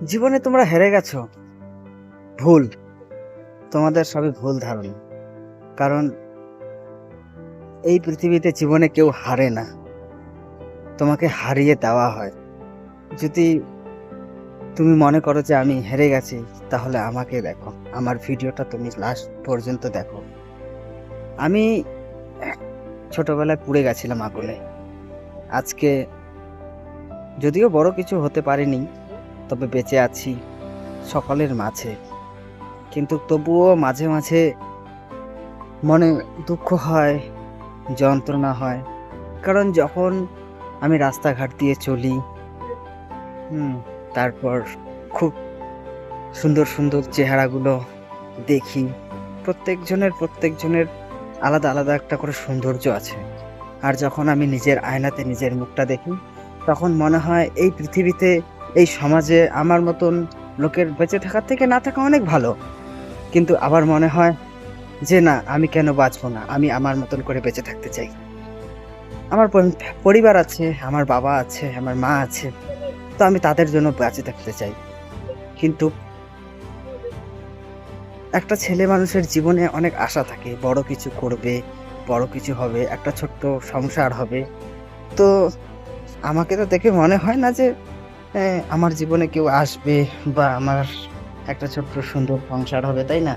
জীবনে তোমরা হেরে গেছো। ভুল। তোমাদের সবই ভুল ধারণা। কারণ এই পৃথিবীতে জীবনে কেউ হারে না, তোমাকে হারিয়ে দেওয়া হয়। যদি তুমি মনে করো যে আমি হেরে গেছি, তাহলে আমাকে দেখো, আমার ভিডিওটা তুমি লাস্ট পর্যন্ত দেখো। আমি ছোটবেলায় পুড়ে গেছিলাম আগুনে। আজকে যদিও বড় কিছু হতে পারিনি, তবে বেঁচে আছি সকলের মাঝে। কিন্তু তবুও মাঝে মাঝে মনে দুঃখ হয়, যন্ত্রণা হয়। কারণ যখন আমি রাস্তাঘাট দিয়ে চলি, তারপর খুব সুন্দর সুন্দর চেহারাগুলো দেখি। প্রত্যেকজনের আলাদা আলাদা একটা করে সৌন্দর্য আছে। আর যখন আমি নিজের আয়নাতে নিজের মুখটা দেখি, তখন মনে হয় এই পৃথিবীতে, এই সমাজে আমার মতন লোকের বেঁচে থাকার থেকে না থাকা অনেক ভালো। কিন্তু আবার মনে হয় যে না, আমি কেন বাঁচবো না, আমি আমার মতন করে বেঁচে থাকতে চাই। আমার পরিবার আছে, আমার বাবা আছে, আমার মা আছে, তো আমি তাদের জন্য বেঁচে থাকতে চাই। কিন্তু একটা ছেলে মানুষের জীবনে অনেক আশা থাকে, বড় কিছু করবে, বড় কিছু হবে, একটা ছোট্ট সংসার হবে। তো আমাকে তো দেখে মনে হয় না যে আমার জীবনে কেউ আসবে বা আমার একটা ছোট্ট সুন্দর সংসার হবে, তাই না?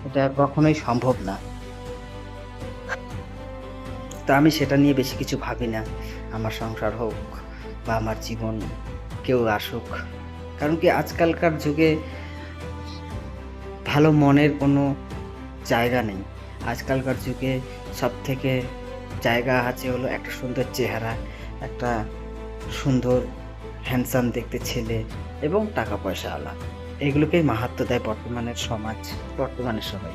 এটা কখনোই সম্ভব না। তো আমি সেটা নিয়ে বেশি কিছু ভাবি না। আমার সংসার হোক বা আমার জীবন কেউ আসুক। কারণ কি, আজকালকার যুগে ভালো মনের কোনো জায়গা নেই। আজকালকার যুগে সবথেকে জায়গা আছে হলো একটা সুন্দর চেহারা, একটা সুন্দর হ্যান্ডসাম দেখতে ছেলে এবং টাকা পয়সাওয়ালা। এগুলোকেই মাহাত্ম্য দেয় বর্তমানের সমাজ, বর্তমানের সবাই।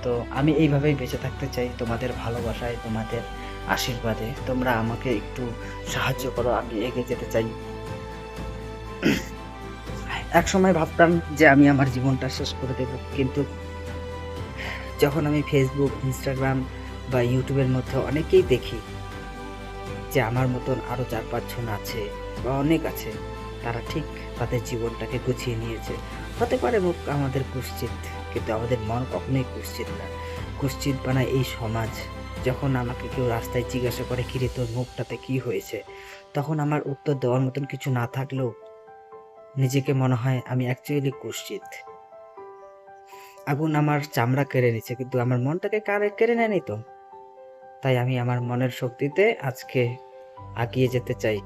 তো আমি এইভাবেই বেঁচে থাকতে চাই, তোমাদের ভালোবাসায়, তোমাদের আশীর্বাদে। তোমরা আমাকে একটু সাহায্য করো, আমি এগিয়ে যেতে চাই। এক সময় ভাবতাম যে আমি আমার জীবনটা শেষ করে দেব, কিন্তু যখন আমি ফেসবুক, ইনস্টাগ্রাম বা ইউটিউবের মধ্যে অনেকেই দেখি যে আমার মতন আরও 4-5 জন আছে বা অনেক আছে, তারা ঠিক তাদের জীবনটাকে গুছিয়ে নিয়েছে। হতে পারে মুখ আমাদের কুৎসিত, কিন্তু আমাদের মন কখনোই কুৎসিত না। কুৎসিত বানায় এই সমাজ। যখন আমাকে কেউ রাস্তায় জিজ্ঞাসা করে, কিরে তোর মুখটাতে কি হয়েছে, তখন আমার উত্তর দেওয়ার মতন কিছু না থাকলেও নিজেকে মনে হয় আমি অ্যাকচুয়ালি কুৎসিত। আগুন আমার চামড়া কেড়ে নিচ্ছে, কিন্তু আমার মনটাকে কেড়ে নেয়নি তো। তাই আমি আমার মনের শক্তিতে আজকে এগিয়ে যেতে চাই।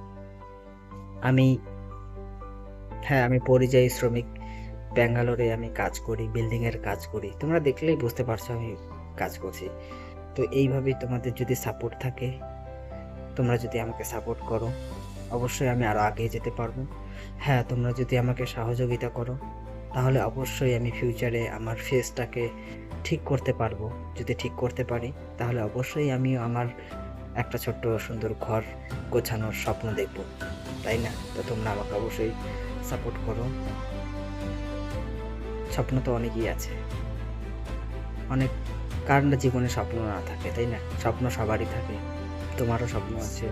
আমি পরিযায়ী শ্রমিক। ব্যাঙ্গালোরে আমি কাজ করি, বিল্ডিংয়ের কাজ করি। তোমরা দেখলেই বুঝতে পারছো আমি কাজ করছি। তো এইভাবেই তোমাদের যদি সাপোর্ট থাকে, তোমরা যদি আমাকে সাপোর্ট করো, অবশ্যই আমি আরও এগিয়ে যেতে পারবো। হ্যাঁ, তোমরা যদি আমাকে সহযোগিতা করো, তাহলে অবশ্যই আমি ফিউচারে আমার ফেসটাকে ঠিক করতে পারবো। যদি ঠিক করতে পারি, তাহলে অবশ্যই আমিও আমার একটা ছোট্ট সুন্দর ঘর গোছানোর স্বপ্ন দেখব, তাই না? তো তোমরা আমাকে অবশ্যই সাপোর্ট করো। স্বপ্ন তো অনেকই আছে, অনেক। কার না জীবনে স্বপ্ন না থাকে, তাই না? স্বপ্ন সবারই থাকে। তোমারও স্বপ্ন আছে,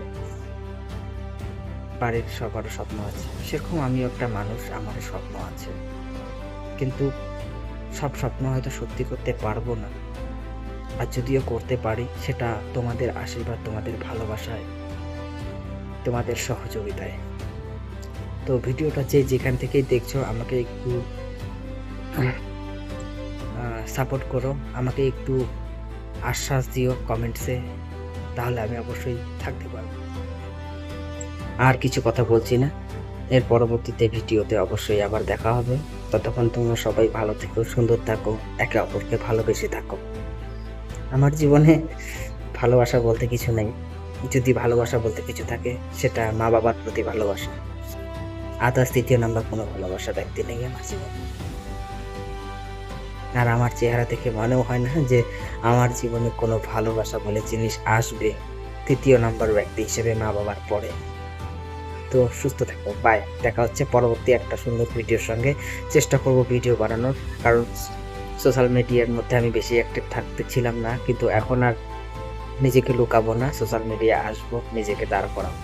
বাড়ির সবারও স্বপ্ন আছে। সেরকম আমিও একটা মানুষ, আমারও স্বপ্ন আছে। কিন্তু সব স্বপ্ন হয়তো সত্যি করতে পারবো না। আর যদিও করতে পারি, সেটা তোমাদের আশীর্বাদ, তোমাদের ভালোবাসায়, তোমাদের সহযোগিতায়। তো ভিডিওটা যেখান থেকেই দেখছো, আমাকে একটু সাপোর্ট করো, আমাকে একটু আশ্বাস দিও কমেন্টসে, তাহলে আমি অবশ্যই থাকতে পারবো। আর কিছু কথা বলছি না, এর পরবর্তীতে ভিডিওতে অবশ্যই আবার দেখা হবে। ততক্ষণ তোমরা সবাই ভালো থেকো, সুন্দর থাকো, একে অপরকে ভালোবেসে থাকো। আমার জীবনে ভালোবাসা বলতে কিছু নেই। যদি ভালোবাসা বলতে কিছু থাকে, সেটা মা বাবার প্রতি ভালোবাসা। আদার্স তৃতীয় নাম্বার কোনো ভালোবাসা ব্যক্তি নেই আমার জীবনে। আর আমার চেহারা দেখে মনেও হয় না যে আমার জীবনে কোনো ভালোবাসা বলে জিনিস আসবে তৃতীয় নাম্বার ব্যক্তি হিসেবে মা বাবার পরে। তো সুস্থ থাকো, বাই। দেখা হচ্ছে পরবর্তী একটা সুন্দর ভিডিওর সঙ্গে। চেষ্টা করব ভিডিও বানানোর, কারণ সোশ্যাল মিডিয়ার মধ্যে আমি বেশি অ্যাক্টিভ থাকতে ছিলাম না, কিন্তু এখন আর নিজেকে লুকাবো না, সোশ্যাল মিডিয়া আসবো, নিজেকে দাঁড় করাবো।